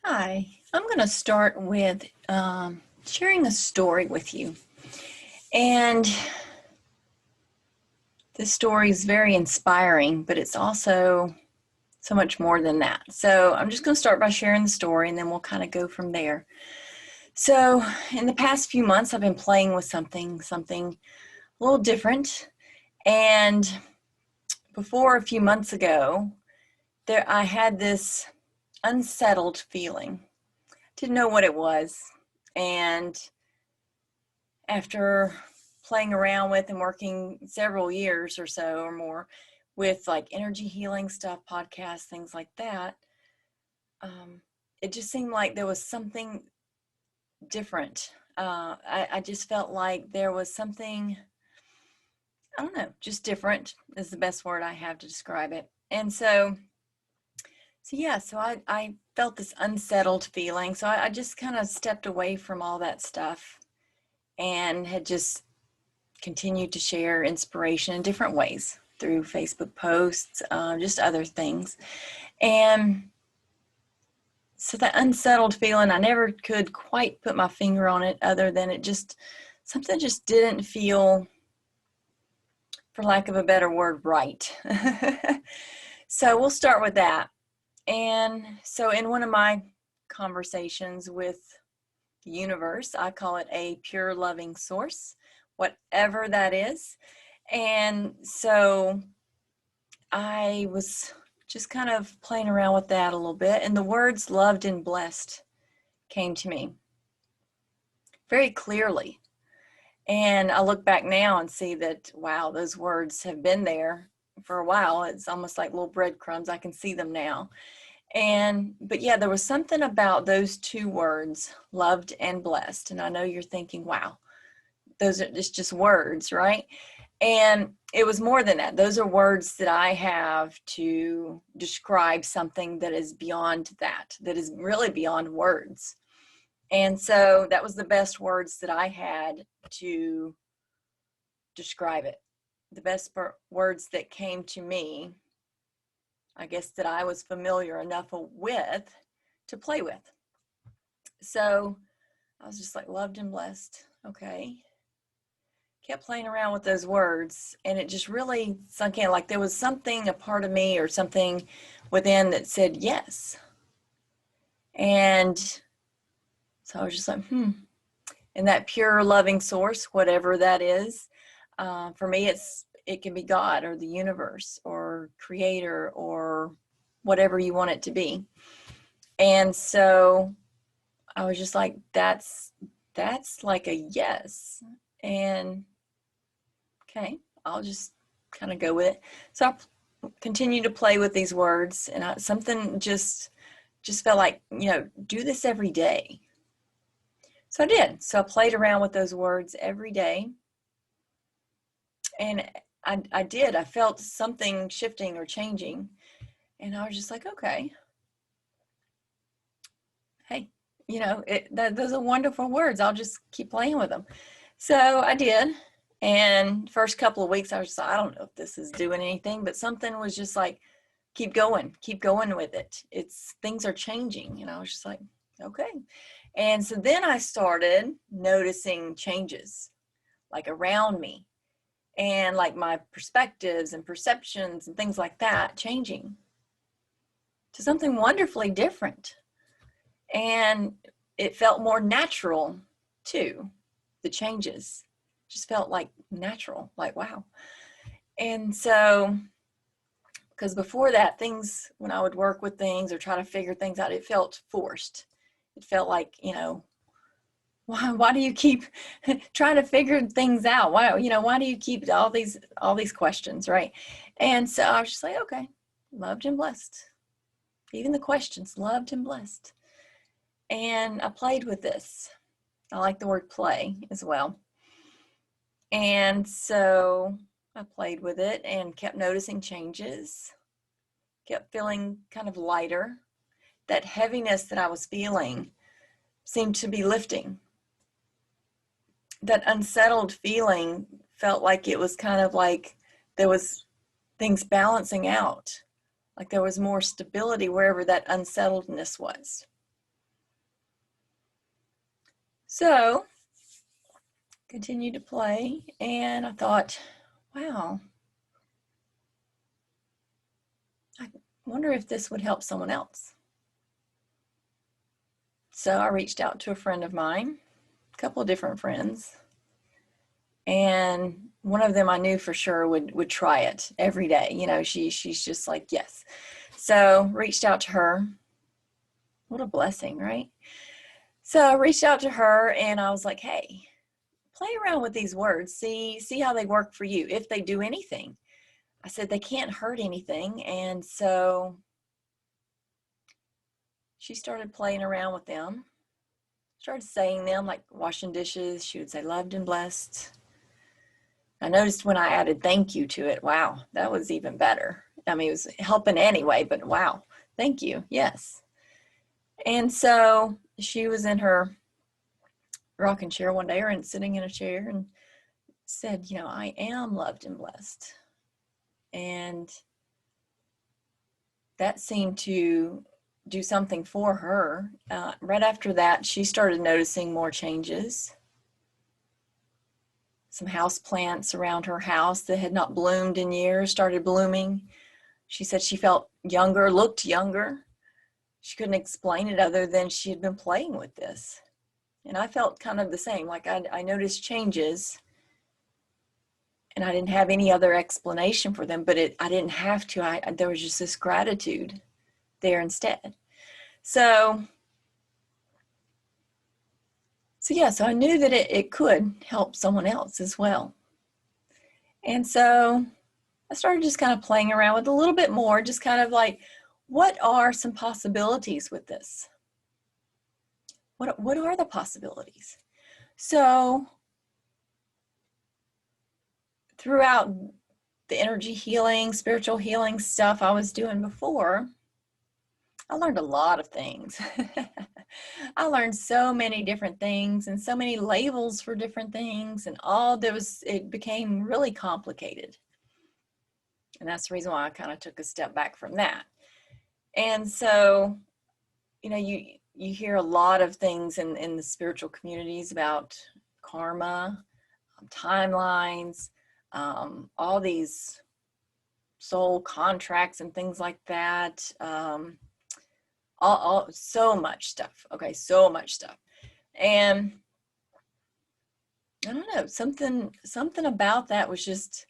Hi, I'm going to start with sharing a story with you. And this story is very inspiring, but it's also so much more than that. So I'm just going to start by sharing the story and then we'll kind of go from there. So in the past few months, I've been playing with something a little different. And before a few months ago, I had this unsettled feeling. Didn't know what it was. And after playing around with and working several years or so or more with like energy healing stuff, podcasts, things like that, it just seemed like there was something different. I just felt like there was something, I don't know, just different is the best word I have to describe it. And so I felt this unsettled feeling. So I just kind of stepped away from all that stuff and had just continued to share inspiration in different ways through Facebook posts, just other things. And so that unsettled feeling, I never could quite put my finger on it other than something just didn't feel, for lack of a better word, right. So we'll start with that. And so in one of my conversations with the universe, I call it a pure loving source, whatever that is. And so I was just kind of playing around with that a little bit, and the words loved and blessed came to me very clearly. And I look back now and see that, wow, those words have been there for a while. It's almost like little breadcrumbs. I can see them now. But yeah, there was something about those two words, loved and blessed. And I know you're thinking, wow, it's just words, right? And it was more than that. Those are words that I have to describe something that is beyond that is really beyond words. And so that was the best words that I had to describe it. The best words that came to me, I guess, that I was familiar enough with to play with. So I was just like, loved and blessed. Okay. Kept playing around with those words, and it just really sunk in, like there was something, a part of me or something within that said yes. And so I was just like, and that pure loving source, whatever that is, for me, it can be God or the universe or creator or whatever you want it to be. And so I was just like, that's like a yes. And okay, I'll just kind of go with it. So I continue to play with these words, and something just felt like, do this every day. So I did. So I played around with those words every day, and I did. I felt something shifting or changing, and I was just like, okay, hey, those are wonderful words. I'll just keep playing with them. So I did. And first couple of weeks, I was just like, I don't know if this is doing anything, but something was just like, keep going with it. Things are changing. And I was just like, okay. And so then I started noticing changes like around me, and like my perspectives and perceptions and things like that changing to something wonderfully different. And it felt more natural too. The changes just felt like natural, like, wow. And so, because before that, things, when I would work with things or try to figure things out, it felt forced. It felt like, why do you keep trying to figure things out? Why do you keep all these questions, right? And so I was just like, okay, loved and blessed. Even the questions, loved and blessed. And I played with this. I like the word play as well. And so I played with it and kept noticing changes, kept feeling kind of lighter. That heaviness that I was feeling seemed to be lifting. That unsettled feeling felt like it was kind of like there was things balancing out, like there was more stability wherever that unsettledness was. So continued to play, and I thought, wow, I wonder if this would help someone else. So I reached out to a friend of mine, a couple of different friends, and one of them I knew for sure would try it every day. You know, she's just like, yes. So reached out to her. What a blessing, right? So I reached out to her and I was like, hey, play around with these words. See how they work for you, if they do anything. I said they can't hurt anything. And so she started playing around with them, started saying them, like washing dishes. She would say loved and blessed. I noticed when I added thank you to it, wow, that was even better. I mean, it was helping anyway, but wow, thank you, yes. And so she was in her rocking chair one day, or sitting in a chair, and said, you know, I am loved and blessed. And that seemed to do something for her. Right after that, she started noticing more changes. Some house plants around her house that had not bloomed in years started blooming. She said she felt younger, looked younger. She couldn't explain it other than she had been playing with this. And I felt kind of the same, like I noticed changes and I didn't have any other explanation for them, but I didn't have to. There was just this gratitude there instead. So I knew that it could help someone else as well. And so I started just kind of playing around with a little bit more, just kind of like, what are some possibilities with this? What are the possibilities? So throughout the energy healing, spiritual healing stuff I was doing before, I learned a lot of things. I learned so many different things and so many labels for different things, and it became really complicated. And that's the reason why I kind of took a step back from that. And so, you know, you hear a lot of things in the spiritual communities about karma, timelines, all these soul contracts and things like that. So much stuff. Okay, so much stuff. And I don't know, something about that was just,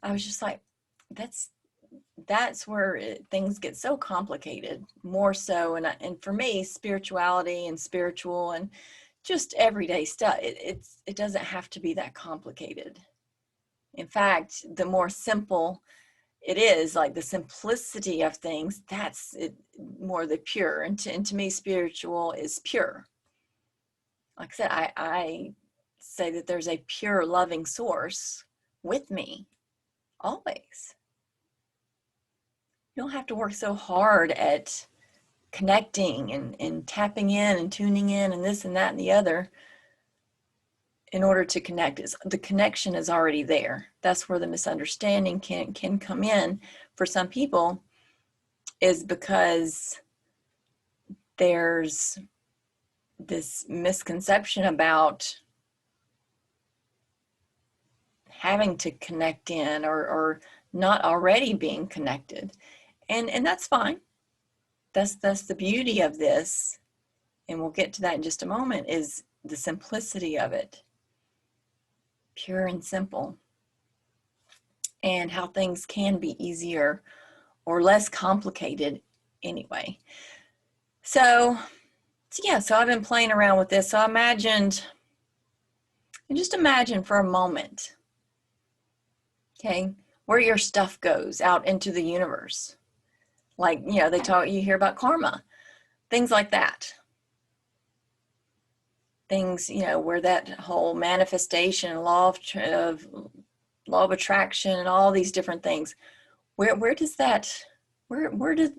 I was just like, that's where things get so complicated, more so. And for me, spirituality and spiritual and just everyday stuff, it doesn't have to be that complicated. In fact, the more simple it is, like the simplicity of things, that's it, more the pure. And to me, spiritual is pure. Like I said, I say that there's a pure, loving source with me always. You don't have to work so hard at connecting and tapping in and tuning in and this and that and the other in order to connect. The connection is already there. That's where the misunderstanding can come in for some people, is because there's this misconception about having to connect in or not already being connected. And that's fine. That's the beauty of this. And we'll get to that in just a moment, is the simplicity of it. Pure and simple. And how things can be easier or less complicated anyway. So I've been playing around with this. So I just imagine for a moment, okay, where your stuff goes out into the universe. Like, you know, you hear about karma, things like that. Things, you know, where that whole manifestation, law of attraction and all these different things, where do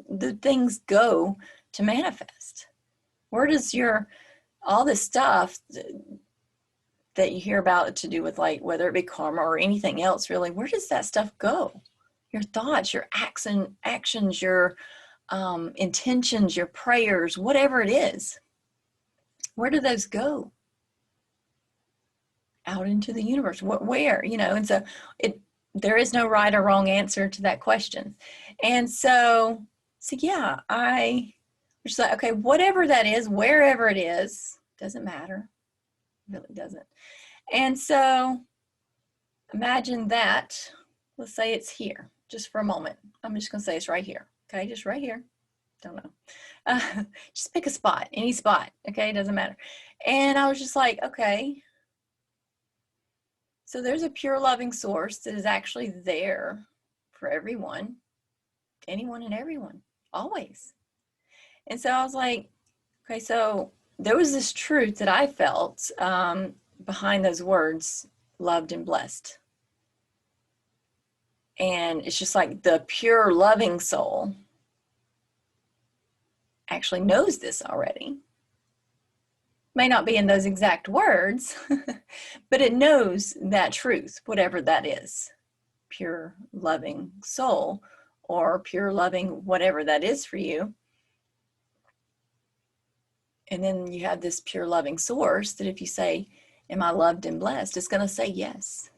the things go to manifest? Where does all this stuff that you hear about to do with, like, whether it be karma or anything else, really, where does that stuff go? Your thoughts, your actions, your intentions, your prayers, whatever it is. Where do those go? Out into the universe. Where, you know? And so there is no right or wrong answer to that question. And so yeah, I was like, okay, whatever that is, wherever it is, doesn't matter. It really doesn't. And so imagine that, let's say it's here, just for a moment. I'm just gonna say it's right here, okay? Just right here, don't know. Just pick a spot, any spot, okay? It doesn't matter. And I was just like, okay, so there's a pure loving source that is actually there for everyone, anyone and everyone, always. And so I was like, okay, so there was this truth that I felt behind those words, loved and blessed. And it's just like the pure loving soul actually knows this already. May not be in those exact words, but it knows that truth, whatever that is. Pure loving soul, or pure loving whatever that is for you. And then you have this pure loving source that if you say, am I loved and blessed? It's going to say yes.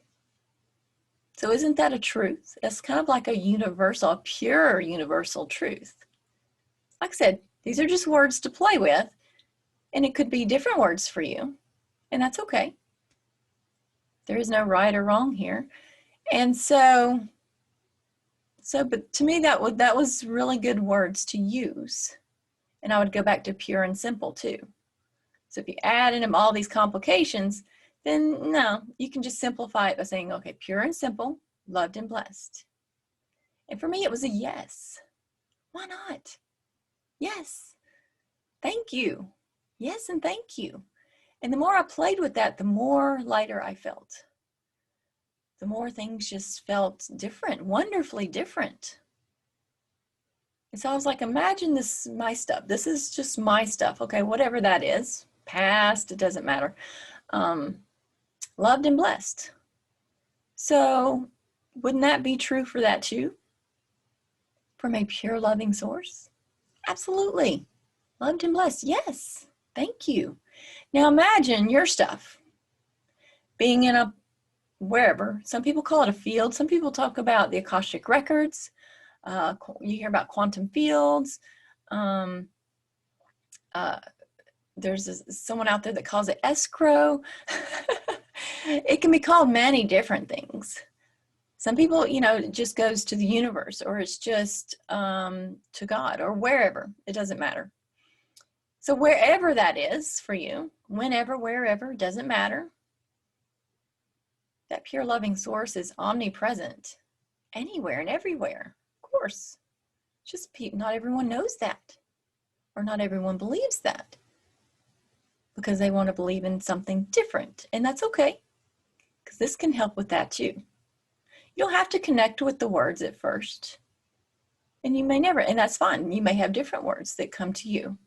So isn't that a truth? That's kind of like a universal, a pure universal truth. Like I said, these are just words to play with, and it could be different words for you, and that's okay. There is no right or wrong here. And so but to me, that was really good words to use. And I would go back to pure and simple too. So if you add in them all these complications, then no, you can just simplify it by saying, okay, pure and simple, loved and blessed. And for me, it was a yes. Why not? Yes. Thank you. Yes, and thank you. And the more I played with that, the more lighter I felt. The more things just felt different, wonderfully different. And so I was like, imagine this, my stuff. This is just my stuff. Okay, whatever that is, past, it doesn't matter. Loved and blessed. So wouldn't that be true for that too? From a pure loving source? Absolutely. Loved and blessed. Yes. Thank you. Now imagine your stuff being in a wherever. Some people call it a field. Some people talk about the Akashic records. You hear about quantum fields. There's someone out there that calls it escrow. It can be called many different things. Some people, it just goes to the universe, or it's just to God, or wherever. It doesn't matter. So wherever that is for you, whenever, wherever, doesn't matter. That pure loving source is omnipresent, anywhere and everywhere. Of course. Just not everyone knows that, or not everyone believes that, because they want to believe in something different, and that's okay, because this can help with that too. You don't have to connect with the words at first, and you may never, and that's fine. You may have different words that come to you.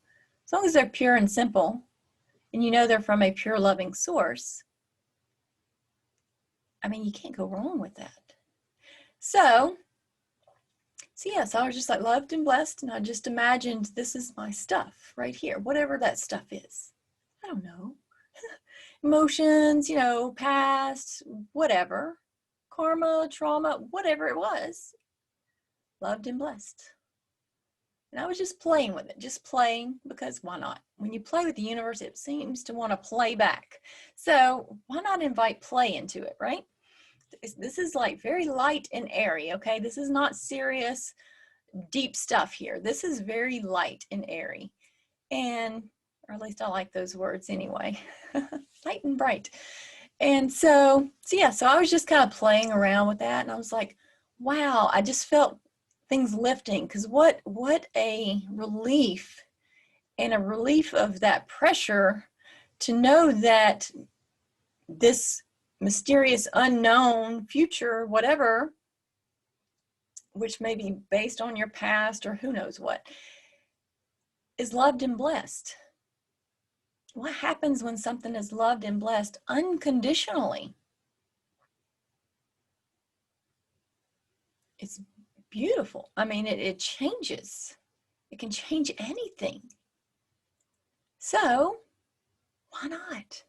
As long as they're pure and simple, and you know they're from a pure loving source, I mean, you can't go wrong with that. So yes, I was just like loved and blessed, and I just imagined this is my stuff right here, whatever that stuff is. I don't know. Emotions, past, whatever, karma, trauma, whatever it was, loved and blessed. And I was just playing with it, just playing, because why not? When you play with the universe, it seems to want to play back. So why not invite play into it, right? This is like very light and airy, okay? This is not serious, deep stuff here. This is very light and airy. And, or at least I like those words anyway, light and bright. And so I was just kind of playing around with that. And I was like, wow, I just felt things lifting, because what a relief, and a relief of that pressure to know that this mysterious, unknown future, whatever, which may be based on your past or who knows what, is loved and blessed. What happens when something is loved and blessed unconditionally? It's beautiful. I mean, it changes. It can change anything. So Why not?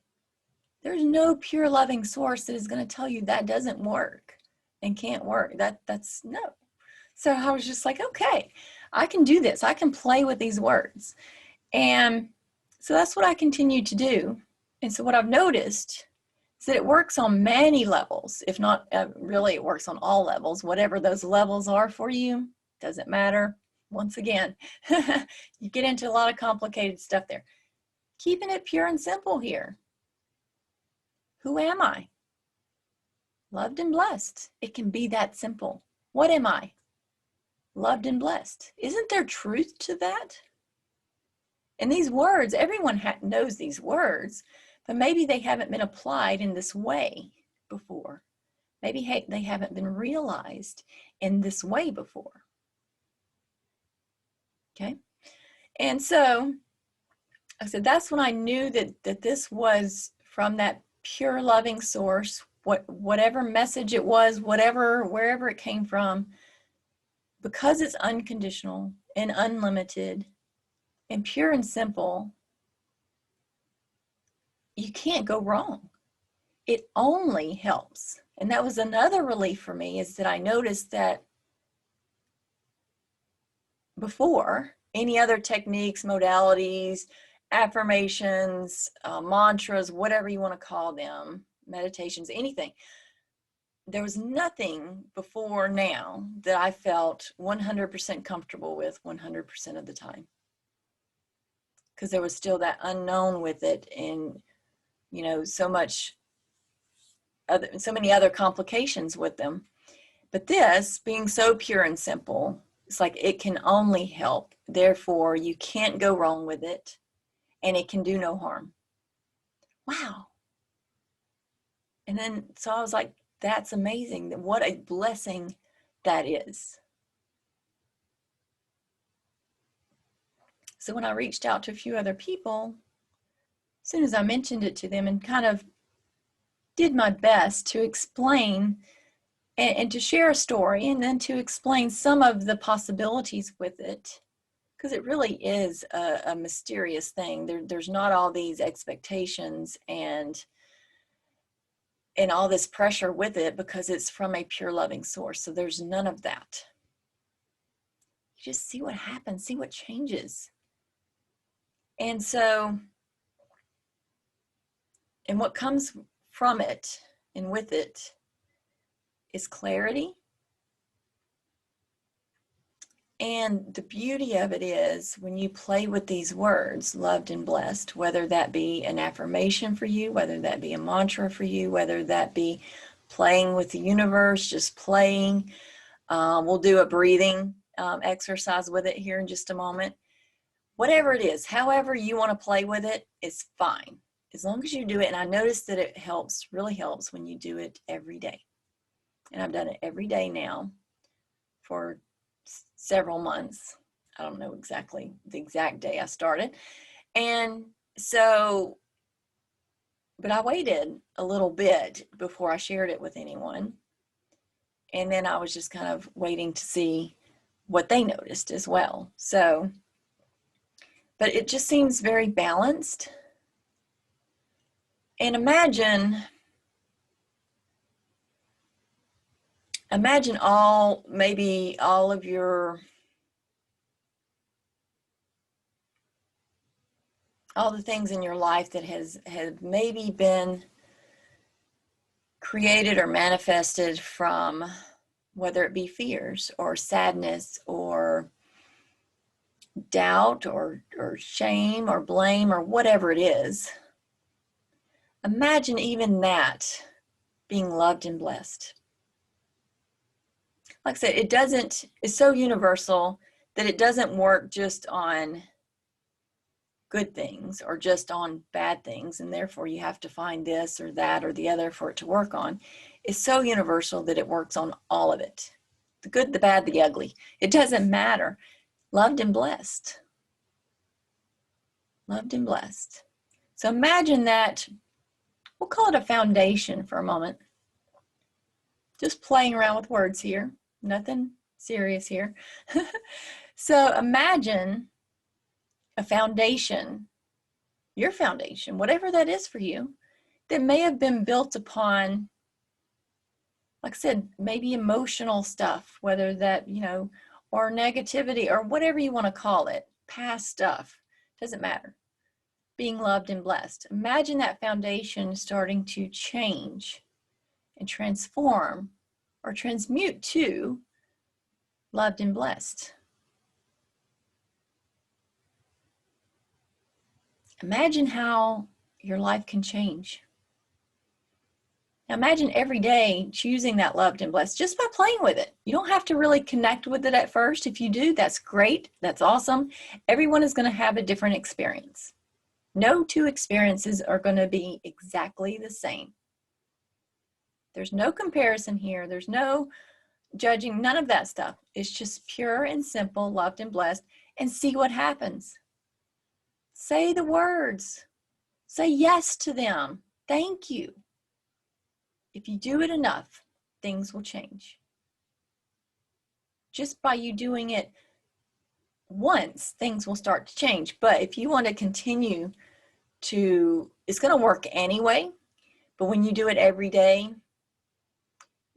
There's no pure loving source that is going to tell you that doesn't work and can't work. That's no. So I was just like, okay, I can do this. I can play with these words. And so that's what I continue to do. And so what I've noticed is that it works on many levels. If not, really, it works on all levels. Whatever those levels are for you, doesn't matter. Once again, you get into a lot of complicated stuff there. Keeping it pure and simple here. Who am I? Loved and blessed. It can be that simple. What am I? Loved and blessed. Isn't there truth to that? And these words, everyone knows these words, but maybe they haven't been applied in this way before. Maybe they haven't been realized in this way before. Okay? And so I said, that's when I knew that this was from that pure loving source, whatever message it was, wherever it came from, because it's unconditional and unlimited and pure and simple, you can't go wrong. It only helps. And that was another relief for me, is that I noticed that before, any other techniques, modalities, affirmations, mantras, whatever you want to call them, meditations, anything, there was nothing before now that I felt 100% comfortable with 100% of the time. Because there was still that unknown with it, and so many other complications with them. But this, being so pure and simple, it's like it can only help. Therefore, you can't go wrong with it, and it can do no harm. Wow. And then, so I was like, that's amazing. What a blessing that is. So when I reached out to a few other people, as soon as I mentioned it to them and kind of did my best to explain and to share a story, and then to explain some of the possibilities with it, because it really is a mysterious thing. There's not all these expectations and all this pressure with it, because it's from a pure loving source. So there's none of that. You just see what happens, see what changes. And so, and what comes from it and with it is clarity. And the beauty of it is, when you play with these words, loved and blessed, whether that be an affirmation for you, whether that be a mantra for you, whether that be playing with the universe, just playing. We'll do a breathing exercise with it here in just a moment. Whatever it is, however you want to play with it is fine, as long as you do it. And I noticed that it helps, really helps, when you do it every day. And I've done it every day now for several months. I don't know exactly the exact day I started. And so, but I waited a little bit before I shared it with anyone. And then I was just kind of waiting to see what they noticed as well. So, but it just seems very balanced. And imagine all of all the things in your life that have maybe been created or manifested from, whether it be fears or sadness or doubt or shame or blame or whatever it is. Imagine even that being loved and blessed. Like I said, it's so universal that it doesn't work just on good things or just on bad things, and therefore you have to find this or that or the other for it to work on. It's so universal that it works on all of it. The good, the bad, the ugly. It doesn't matter. Loved and blessed. Loved and blessed. So imagine that, we'll call it a foundation for a moment. Just playing around with words here. Nothing serious here. So imagine a foundation your foundation, whatever that is for you, that may have been built upon, like I said, maybe emotional stuff, whether that, or negativity or whatever you want to call it, past stuff, doesn't matter. Being loved and blessed. Imagine that foundation starting to change and transform or transmute to loved and blessed. Imagine how your life can change. Now imagine every day choosing that loved and blessed just by playing with it. You don't have to really connect with it at first. If you do, that's great. That's awesome. Everyone is going to have a different experience. No two experiences are going to be exactly the same. There's no comparison here. There's no judging, none of that stuff. It's just pure and simple, loved and blessed, and see what happens. Say the words. Say yes to them. Thank you. If you do it enough, things will change. Just by you doing it once, things will start to change. But if you want to continue to, it's going to work anyway. But when you do it every day,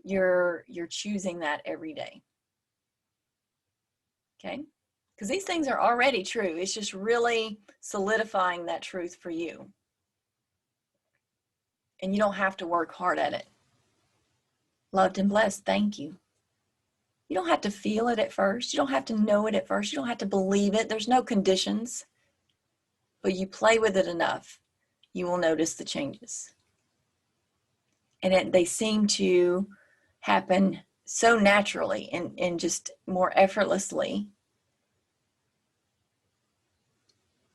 you're choosing that every day. Okay? Because these things are already true. It's just really solidifying that truth for you. And you don't have to work hard at it. Loved and blessed, thank you. You don't have to feel it at first. You don't have to know it at first. You don't have to believe it. There's no conditions. But you play with it enough, you will notice the changes. And they seem to happen so naturally and just more effortlessly.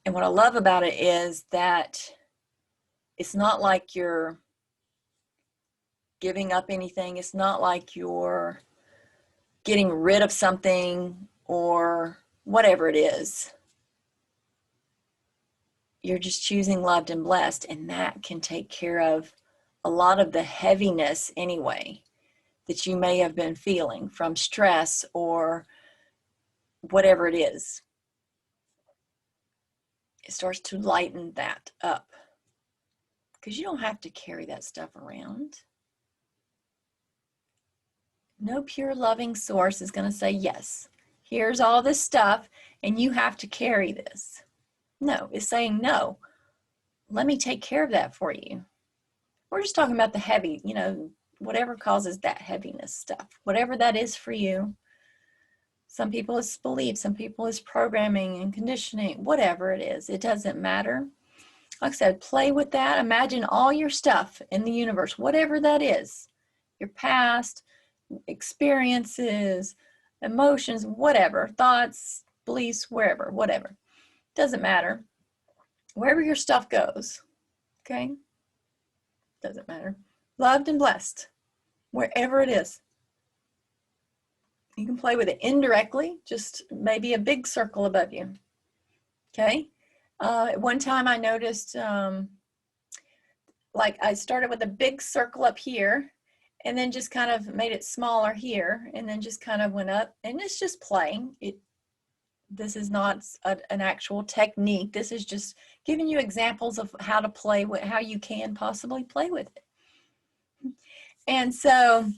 And what I love about it is that it's not like you're giving up anything. It's not like you're getting rid of something or whatever it is. You're just choosing loved and blessed, and that can take care of a lot of the heaviness anyway that you may have been feeling from stress or whatever it is. It starts to lighten that up because you don't have to carry that stuff around. No pure loving source is going to say, yes, here's all this stuff and you have to carry this. No, it's saying, no, let me take care of that for you. We're just talking about the heavy, whatever causes that heaviness stuff, whatever that is for you. Some people it's belief, some people it's programming and conditioning, whatever it is, it doesn't matter. Like I said, play with that. Imagine all your stuff in the universe, whatever that is, your past, experiences, emotions, whatever, thoughts, beliefs, wherever, whatever. Doesn't matter. Wherever your stuff goes, okay? Doesn't matter. Loved and blessed, wherever it is. You can play with it indirectly, just maybe a big circle above you, okay? One time I noticed, like I started with a big circle up here and then just kind of made it smaller here and then just kind of went up, and it's just playing. This is not an actual technique. This is just giving you examples of how to play with, how you can possibly play with it. And so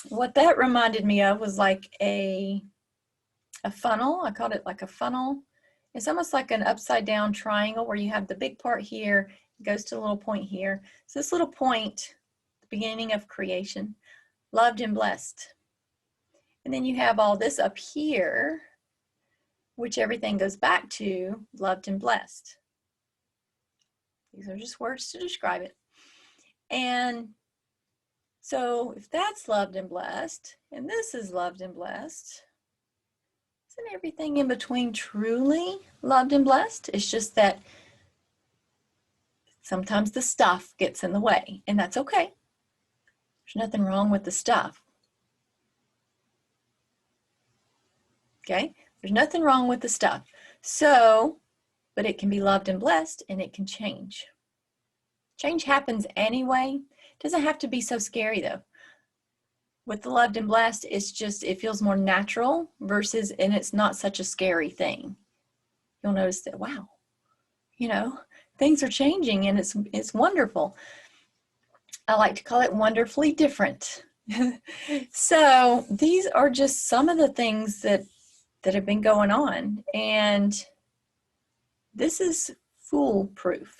what that reminded me of was like a funnel. I called it like a funnel. It's almost like an upside down triangle where you have the big part here, it goes to a little point here. So this little point, the beginning of creation, loved and blessed. And then you have all this up here, which everything goes back to, loved and blessed. These are just words to describe it. And so if that's loved and blessed, and this is loved and blessed, isn't everything in between truly loved and blessed? It's just that sometimes the stuff gets in the way, and that's okay. There's nothing wrong with the stuff. Okay? There's nothing wrong with the stuff. So, but it can be loved and blessed, and it can change. Change happens anyway. It doesn't have to be so scary though. With the loved and blessed, it's just, it feels more natural versus, and it's not such a scary thing. You'll notice that, wow, things are changing, and it's wonderful. I like to call it wonderfully different. So these are just some of the things that have been going on, and this is foolproof.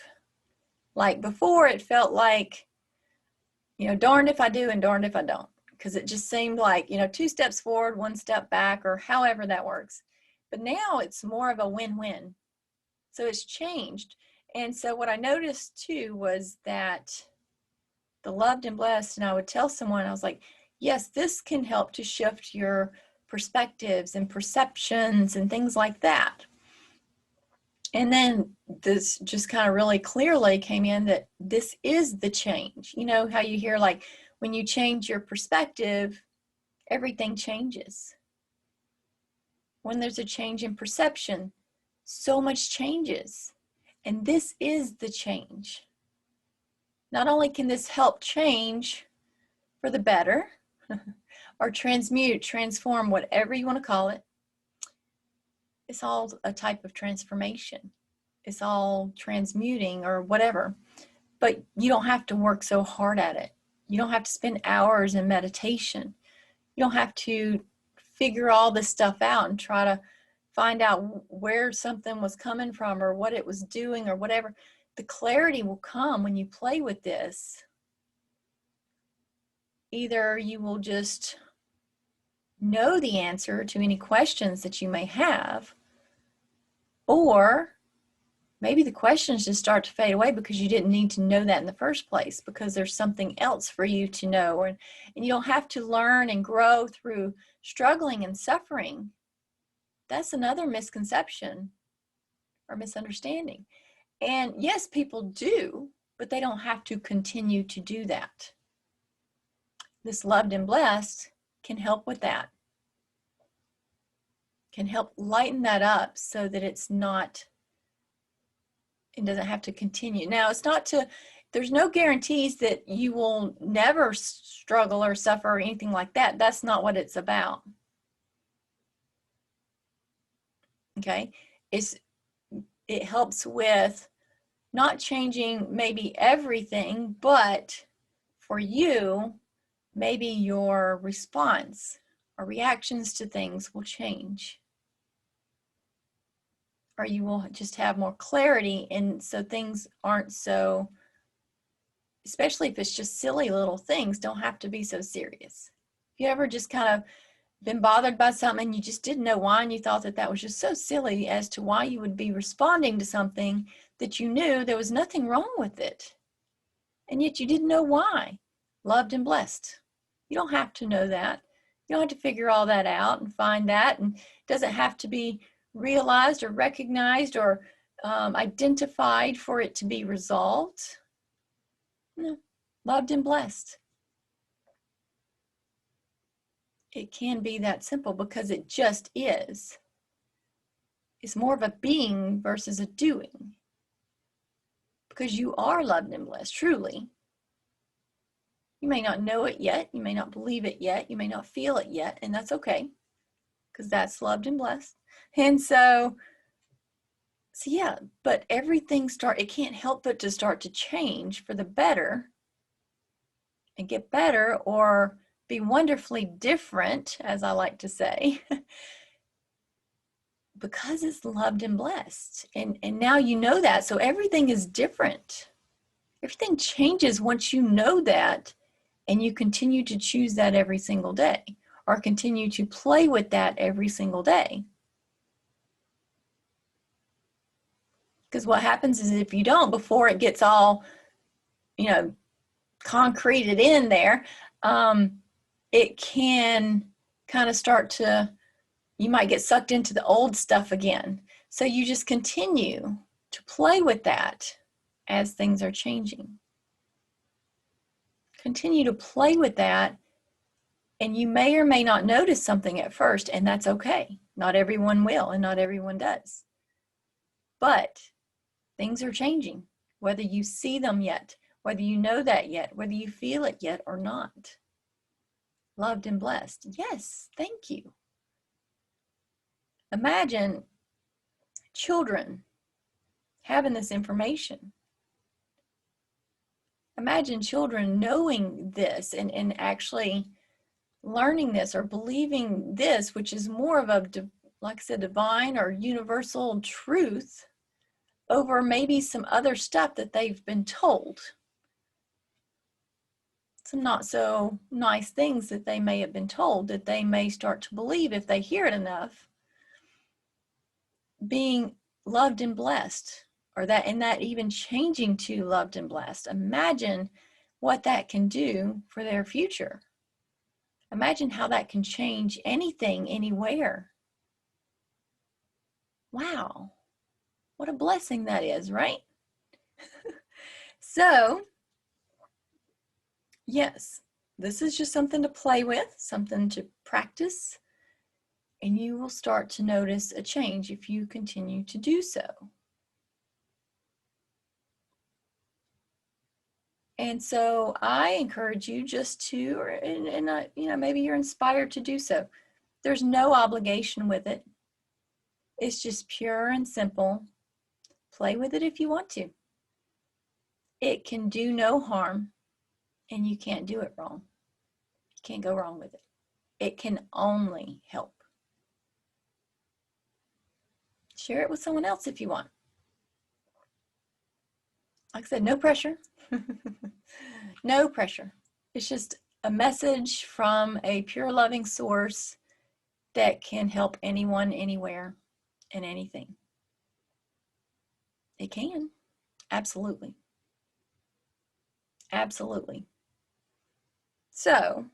Like before, it felt like, darned if I do and darned if I don't, because it just seemed like, 2 steps forward, 1 step back, or however that works. But now it's more of a win-win. So it's changed. And so what I noticed too was that the loved and blessed, and I would tell someone, I was like, yes, this can help to shift your perspectives and perceptions and things like that. And then this just kind of really clearly came in that this is the change. You know how you hear, like, when you change your perspective, everything changes. When there's a change in perception, so much changes. And this is the change. Not only can this help change for the better, or transmute, transform, whatever you want to call it, it's all a type of transformation. It's all transmuting or whatever. But you don't have to work so hard at it. You don't have to spend hours in meditation. You don't have to figure all this stuff out and try to find out where something was coming from or what it was doing or whatever. The clarity will come when you play with this. Either you will just know the answer to any questions that you may have, or maybe the questions just start to fade away because you didn't need to know that in the first place, because there's something else for you to know. And you don't have to learn and grow through struggling and suffering. That's another misconception or misunderstanding. And yes, people do, but they don't have to continue to do that. This loved and blessed can help with that. Can help lighten that up so that it doesn't have to continue. Now, there's no guarantees that you will never struggle or suffer or anything like that. That's not what it's about. Okay? It helps with not changing maybe everything, but for you, maybe your response or reactions to things will change. Or you will just have more clarity, and so things aren't so, especially if it's just silly little things, don't have to be so serious. If you ever just kind of been bothered by something and you just didn't know why, and you thought that was just so silly as to why you would be responding to something that you knew there was nothing wrong with it, and yet you didn't know why. Loved and blessed. You don't have to know that. You don't have to figure all that out and find that, and it doesn't have to be realized or recognized or identified for it to be resolved. No, loved and blessed. It can be that simple because it just is. It's more of a being versus a doing. Because you are loved and blessed, truly. You may not know it yet. You may not believe it yet. You may not feel it yet, and that's okay, because that's loved and blessed. And so yeah, but everything it can't help but to start to change for the better and get better, or be wonderfully different, as I like to say, because it's loved and blessed. And now you know that, so everything is different. Everything changes once you know that, and you continue to choose that every single day, or continue to play with that every single day. Because what happens is, if you don't, before it gets all, concreted in there, it can kind of you might get sucked into the old stuff again. So you just continue to play with that as things are changing. Continue to play with that, and you may or may not notice something at first, and that's okay. Not everyone will, and not everyone does. But things are changing, whether you see them yet, whether you know that yet, whether you feel it yet or not. Loved and blessed. Yes, thank you. Imagine children having this information. Imagine children knowing this and actually learning this or believing this, which is more of a, like I said, divine or universal truth over maybe some other stuff that they've been told. Some not so nice things that they may have been told that they may start to believe if they hear it enough. Being loved and blessed, or that, and that even changing to loved and blessed. Imagine what that can do for their future. Imagine how that can change anything, anywhere. Wow, what a blessing that is, right? So, yes, this is just something to play with, something to practice, and you will start to notice a change if you continue to do so. And so I encourage you just to, maybe you're inspired to do so. There's no obligation with it. It's just pure and simple. Play with it if you want to. It can do no harm, and you can't do it wrong. You can't go wrong with it. It can only help. Share it with someone else if you want. Like I said, no pressure. No pressure. It's just a message from a pure loving source that can help anyone, anywhere, and anything. It can. Absolutely. Absolutely. So,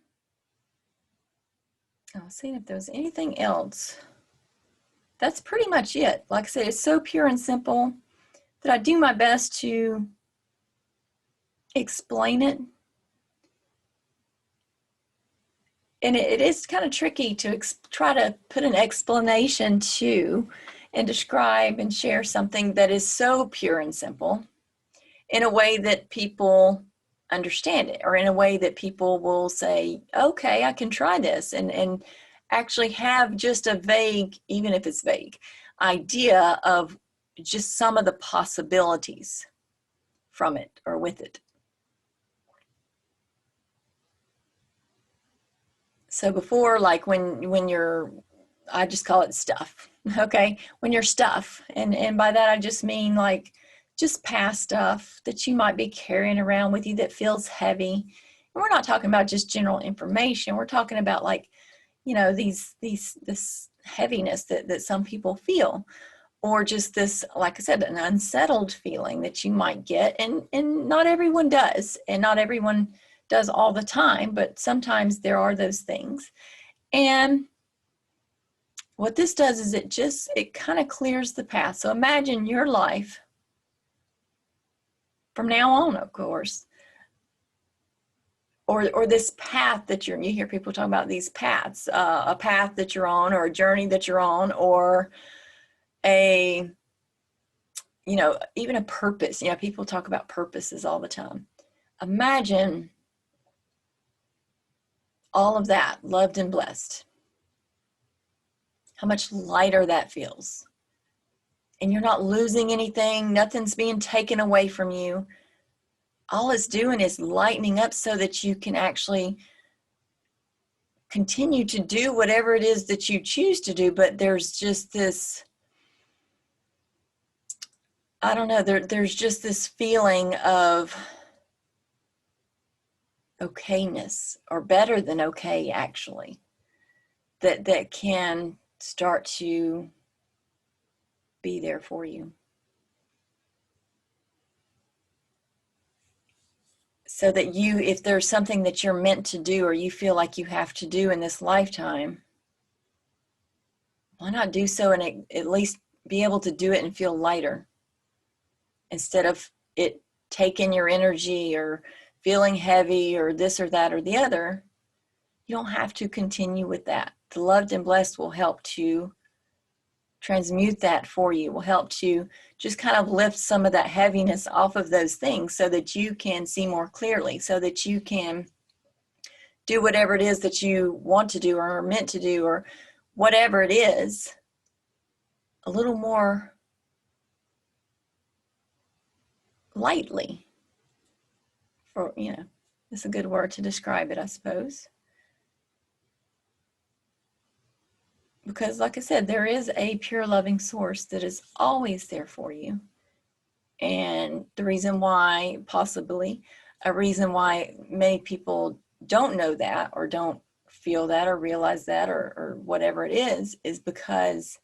I'll see if there was anything else. That's pretty much it. Like I said, it's so pure and simple that I do my best to explain it. And it is kind of tricky to try to put an explanation to and describe and share something that is so pure and simple in a way that people understand it, or in a way that people will say, okay, I can try this, and actually have just a vague, even if it's vague, idea of just some of the possibilities from it or with it. So before, like when you're, I just call it stuff, okay? When you're stuff, and by that I just mean like just past stuff that you might be carrying around with you that feels heavy. And we're not talking about just general information. We're talking about like, this heaviness that some people feel, or just this, like I said, an unsettled feeling that you might get, and not everyone does, and not everyone does all the time, but sometimes there are those things. And what this does is it kind of clears the path. So imagine your life from now on, of course, or this path that you hear people talk about, these paths, a path that you're on, or a journey that you're on, or even a purpose. People talk about purposes all the time. Imagine all of that, loved and blessed. How much lighter that feels. And you're not losing anything. Nothing's being taken away from you. All it's doing is lightening up so that you can actually continue to do whatever it is that you choose to do. But there's just this, I don't know, there's just this feeling of okayness, or better than okay, actually, that can start to be there for you. So that if there's something that you're meant to do, or you feel like you have to do in this lifetime, why not do so and at least be able to do it and feel lighter, instead of it taking your energy or feeling heavy or this or that or the other. You don't have to continue with that. The loved and blessed will help to transmute that for you, will help to just kind of lift some of that heaviness off of those things, so that you can see more clearly, so that you can do whatever it is that you want to do or are meant to do, or whatever it is, a little more lightly. For, it's a good word to describe it, I suppose. Because like I said, there is a pure loving source that is always there for you. And the reason why, possibly, a reason why many people don't know that or don't feel that or realize that or whatever it is because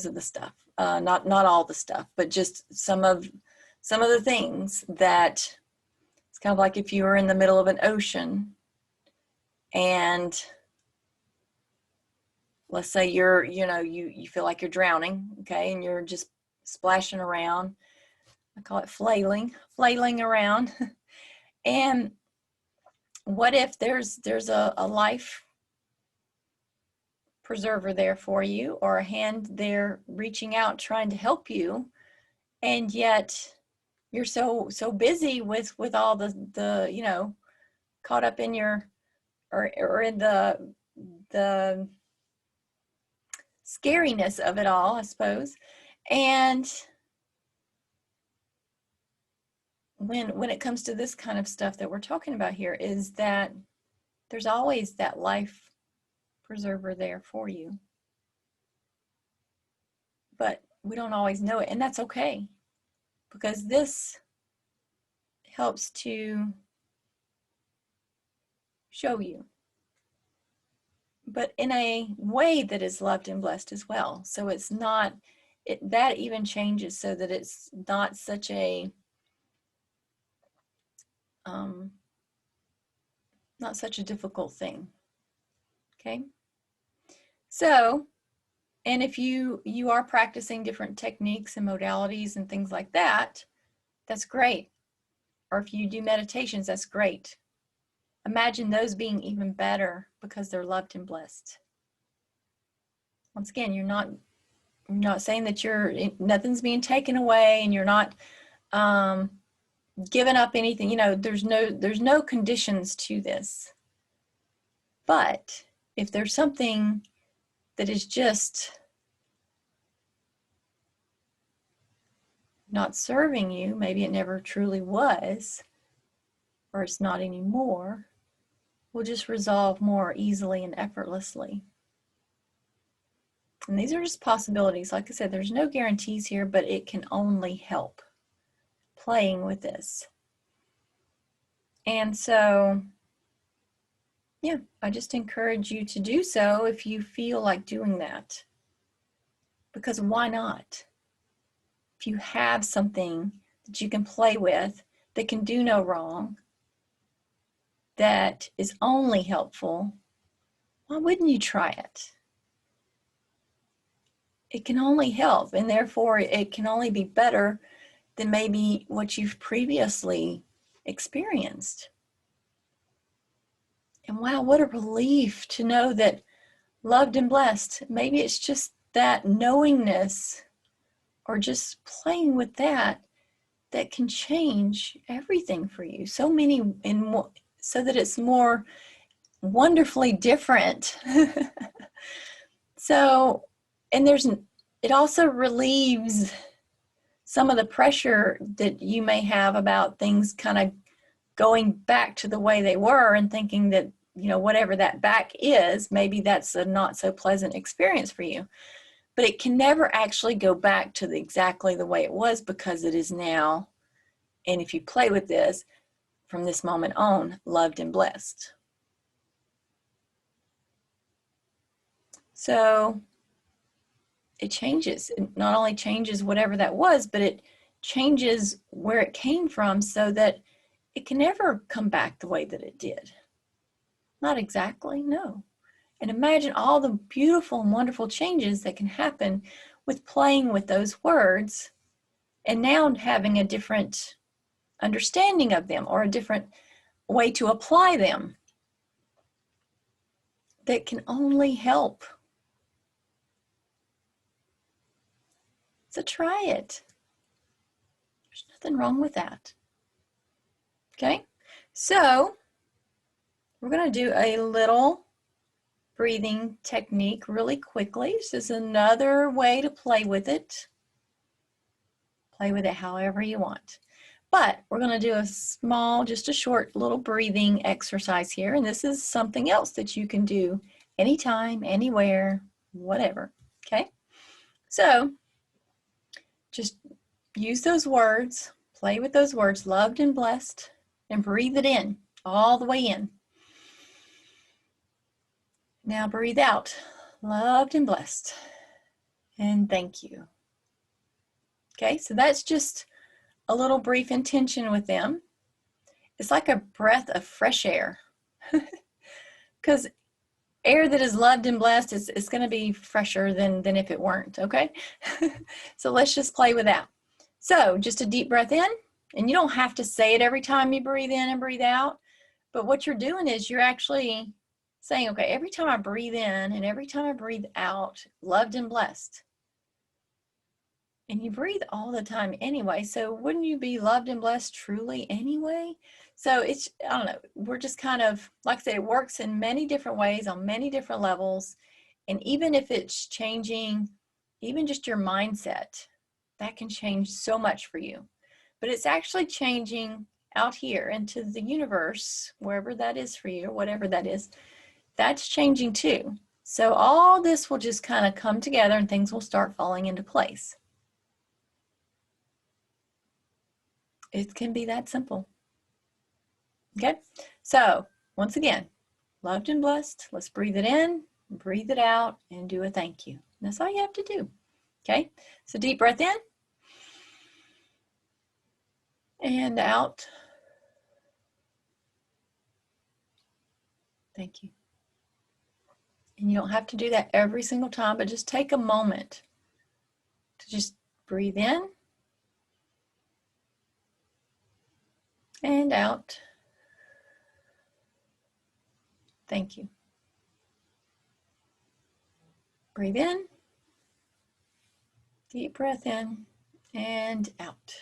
of the stuff. Not all the stuff, but just some of the things that it's kind of like if you were in the middle of an ocean and let's say you feel like you're drowning, okay, and you're just splashing around. I call it flailing around. And what if there's a life preserver there for you, or a hand there reaching out trying to help you, and yet you're so busy with all the caught up in your or in the scariness of it all, I suppose. And when it comes to this kind of stuff that we're talking about here, is that there's always that life preserver there for you. But we don't always know it, and that's okay, because this helps to show you, but in a way that is loved and blessed as well. So it's not, that even changes so that it's not such a difficult thing. Okay. So, and if you are practicing different techniques and modalities and things like that, that's great. Or if you do meditations, that's great. Imagine those being even better because they're loved and blessed. Once again, you're not saying that nothing's being taken away and you're not giving up anything. There's no conditions to this. But if there's something that is just not serving you, maybe it never truly was, or it's not anymore, will just resolve more easily and effortlessly. And these are just possibilities. Like I said, there's no guarantees here, but it can only help playing with this. And so, yeah, I just encourage you to do so if you feel like doing that. Because why not? If you have something that you can play with that can do no wrong, that is only helpful, why wouldn't you try it? It can only help, and therefore it can only be better than maybe what you've previously experienced. And wow, what a relief to know that loved and blessed, maybe it's just that knowingness or just playing with that can change everything for you. So many, so that it's more wonderfully different. So, and it also relieves some of the pressure that you may have about things kind of going back to the way they were and thinking that, whatever that back is, maybe that's a not so pleasant experience for you. But it can never actually go back to exactly the way it was, because it is now, and if you play with this from this moment on, loved and blessed. So it changes. It not only changes whatever that was, but it changes where it came from so that it can never come back the way that it did. Not exactly, no. And imagine all the beautiful and wonderful changes that can happen with playing with those words and now having a different understanding of them or a different way to apply them that can only help. So try it. There's nothing wrong with that. Okay, so we're going to do a little breathing technique really quickly. This is another way to play with it. Play with it however you want. But we're going to do a small, just a short little breathing exercise here. And this is something else that you can do anytime, anywhere, whatever. Okay? So just use those words, play with those words, loved and blessed, and breathe it in, all the way in. Now breathe out, loved and blessed, and thank you. Okay, so that's just a little brief intention with them. It's like a breath of fresh air, because air that is loved and blessed is going to be fresher than if it weren't, okay? So let's just play with that. So just a deep breath in, and you don't have to say it every time you breathe in and breathe out, but what you're doing is you're actually saying, okay, every time I breathe in and every time I breathe out, loved and blessed. And you breathe all the time anyway, so wouldn't you be loved and blessed truly anyway? So it's, I don't know, we're just kind of, like I said, it works in many different ways on many different levels. And even if it's changing, even just your mindset, that can change so much for you. But it's actually changing out here into the universe, wherever that is for you, or whatever that is, that's changing too. So all this will just kind of come together and things will start falling into place. It can be that simple. Okay, so once again, loved and blessed. Let's breathe it in, breathe it out, and do a thank you. That's all you have to do. Okay, so deep breath in and out. Thank you. And you don't have to do that every single time, but just take a moment to just breathe in and out. Thank you. Breathe in, deep breath in and out.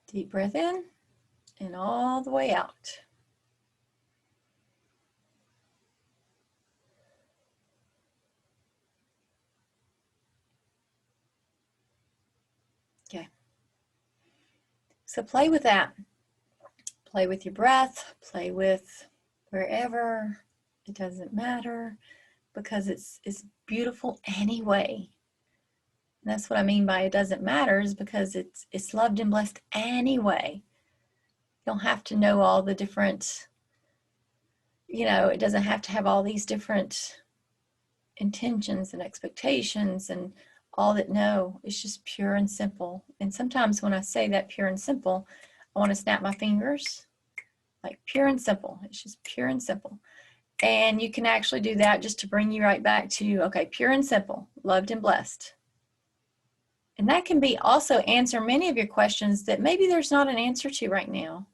Deep breath in and all the way out. Okay. So play with that. Play with your breath, play with wherever, it doesn't matter, because it's beautiful anyway. And that's what I mean by it doesn't matter, is because it's loved and blessed anyway. You don't have to know all the different, you know, it doesn't have to have all these different intentions and expectations and all that. No, it's just pure and simple. And sometimes when I say that pure and simple, I want to snap my fingers, like pure and simple. It's just pure and simple. And you can actually do that just to bring you right back to, okay, pure and simple, loved and blessed. And that can be also answer many of your questions that maybe there's not an answer to right now.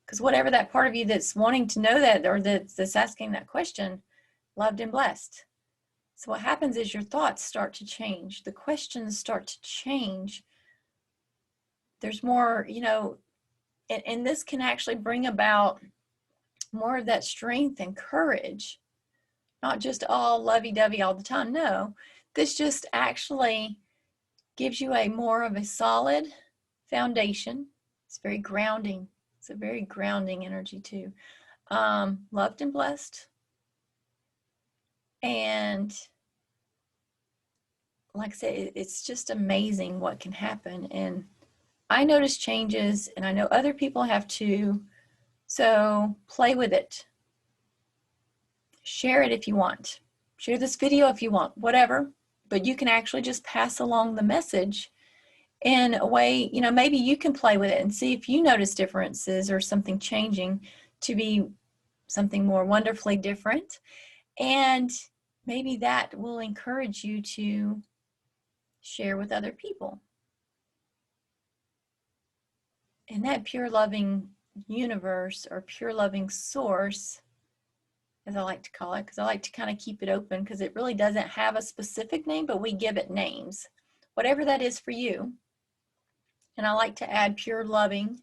Because whatever that part of you that's wanting to know that, or that's asking that question, loved and blessed. So what happens is your thoughts start to change. The questions start to change. There's more, you know, and this can actually bring about more of that strength and courage. Not just all lovey-dovey all the time. No, this just actually gives you a more of a solid foundation. It's very grounding. It's a very grounding energy too. Loved and blessed. And like I said, it's just amazing what can happen. And I notice changes, and I know other people have too. So play with it. Share it if you want. Share this video if you want, whatever. But you can actually just pass along the message in a way, you know, maybe you can play with it and see if you notice differences or something changing to be something more wonderfully different. And maybe that will encourage you to share with other people. And that pure loving universe, or pure loving source, as I like to call it, because I like to kind of keep it open, because it really doesn't have a specific name, but we give it names, whatever that is for you. And I like to add pure loving,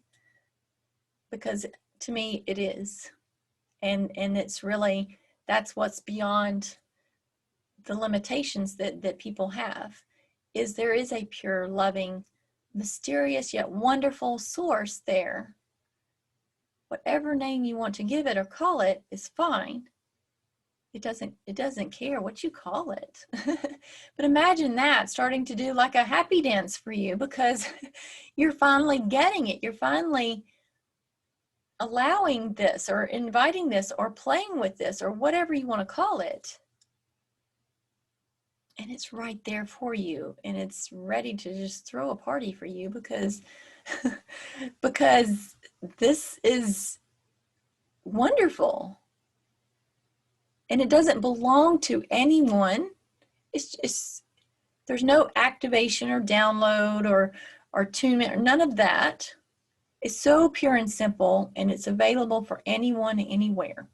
because to me it is. And it's really, that's what's beyond the limitations that people have, is there is a pure, loving, mysterious yet wonderful source there. Whatever name you want to give it or call it is fine. It doesn't care what you call it. But imagine that starting to do like a happy dance for you, because you're finally getting it. You're finally allowing this, or inviting this, or playing with this, or whatever you want to call it. And it's right there for you, and it's ready to just throw a party for you, because because this is wonderful. And it doesn't belong to anyone. It's there's no activation or download or attunement or none of that. It's so pure and simple, and it's available for anyone, anywhere.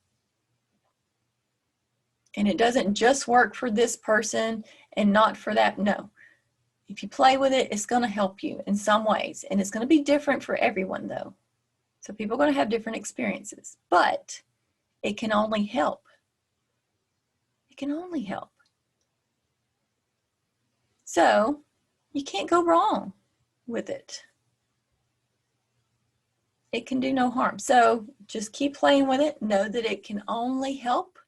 And it doesn't just work for this person and not for that. No. If you play with it, it's going to help you in some ways. And it's going to be different for everyone, though. So people are going to have different experiences. But it can only help. It can only help. So you can't go wrong with it. It can do no harm. So just keep playing with it. Know that it can only help.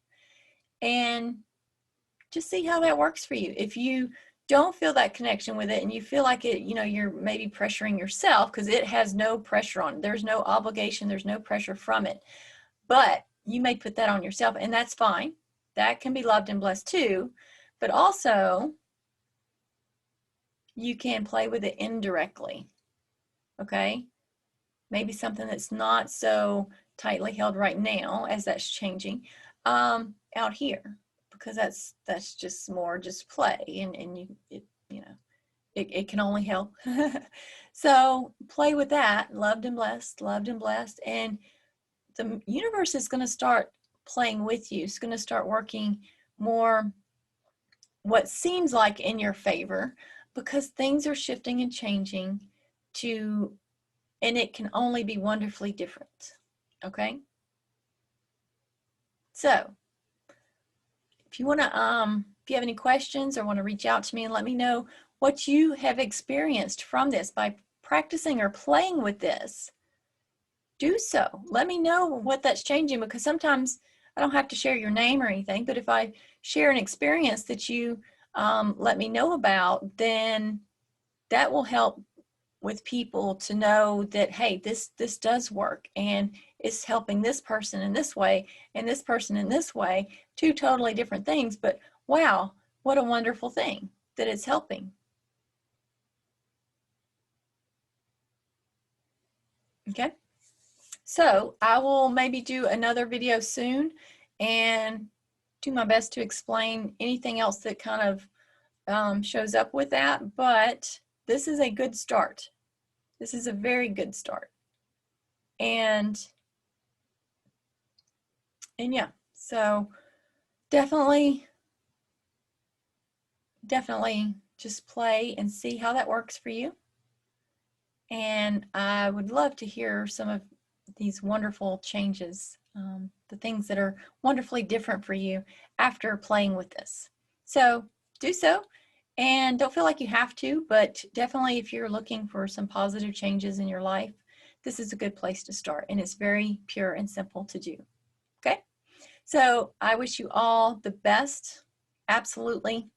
And just see how that works for you. If you don't feel that connection with it, and you feel like it, you know, you're maybe pressuring yourself, because it has no pressure on it. There's no obligation. There's no pressure from it. But you may put that on yourself, and that's fine. That can be loved and blessed too. But also, you can play with it indirectly. Okay? Maybe something that's not so tightly held right now, as that's changing, out here, because that's just more just play, and it can only help. So play with that, loved and blessed, and the universe is going to start playing with you. It's going to start working more what seems like in your favor, because things are shifting and changing and it can only be wonderfully different. Okay? So if you want to, if you have any questions or want to reach out to me and let me know what you have experienced from this by practicing or playing with this, do so. Let me know what that's changing, because sometimes I don't have to share your name or anything, but if I share an experience that you let me know about, then that will help with people to know that, hey, this does work, and it's helping this person in this way and this person in this way. Two totally different things, but wow, what a wonderful thing that it's helping. Okay, so I will maybe do another video soon and do my best to explain anything else that kind of shows up with that, but this is a good start. This is a very good start. And yeah, so definitely just play and see how that works for you. And I would love to hear some of these wonderful changes, the things that are wonderfully different for you after playing with this. So do so, and don't feel like you have to, but definitely if you're looking for some positive changes in your life, this is a good place to start, and it's very pure and simple to do. Okay? So I wish you all the best. Absolutely.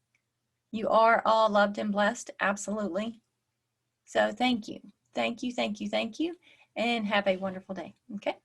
You are all loved and blessed. Absolutely. So thank you. Thank you, thank you, thank you, and have a wonderful day. Okay?